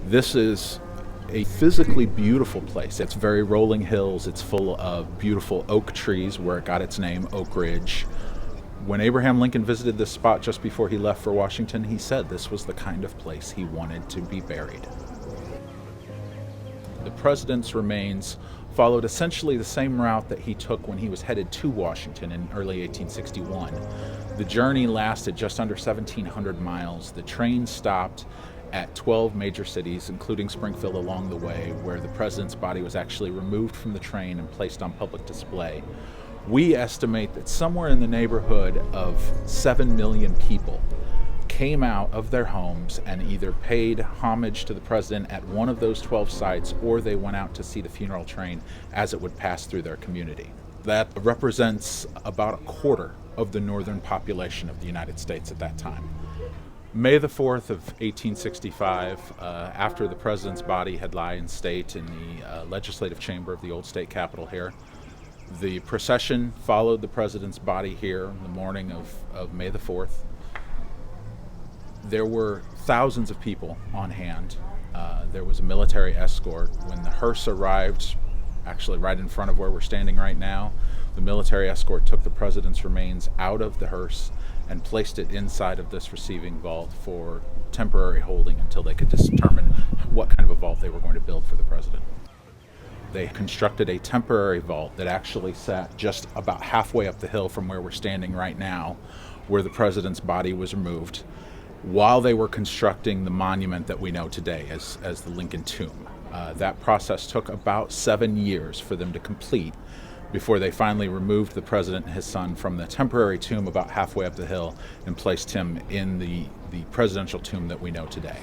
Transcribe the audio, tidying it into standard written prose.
This is a physically beautiful place. It's very rolling hills. It's full of beautiful oak trees where it got its name, Oak Ridge. When Abraham Lincoln visited this spot just before he left for Washington, he said this was the kind of place he wanted to be buried. The president's remains followed essentially the same route that he took when he was headed to Washington in early 1861. The journey lasted just under 1,700 miles. The train stopped at 12 major cities, including Springfield along the way, where the president's body was actually removed from the train and placed on public display. We estimate that somewhere in the neighborhood of 7 million people came out of their homes and either paid homage to the president at one of those 12 sites, or they went out to see the funeral train as it would pass through their community. That represents about a quarter of the northern population of the United States at that time. May the 4th of 1865, after the president's body had lain in state in the legislative chamber of the old state capitol here, the procession followed the president's body here in the morning of May the 4th. There were thousands of people on hand. There was a military escort. When the hearse arrived, actually right in front of where we're standing right now, the military escort took the president's remains out of the hearse and placed it inside of this receiving vault for temporary holding until they could determine what kind of a vault they were going to build for the president. They constructed a temporary vault that actually sat just about halfway up the hill from where we're standing right now, where the president's body was removed, while they were constructing the monument that we know today as the Lincoln Tomb. That process took about 7 years for them to complete before they finally removed the president and his son from the temporary tomb about halfway up the hill and placed him in the presidential tomb that we know today.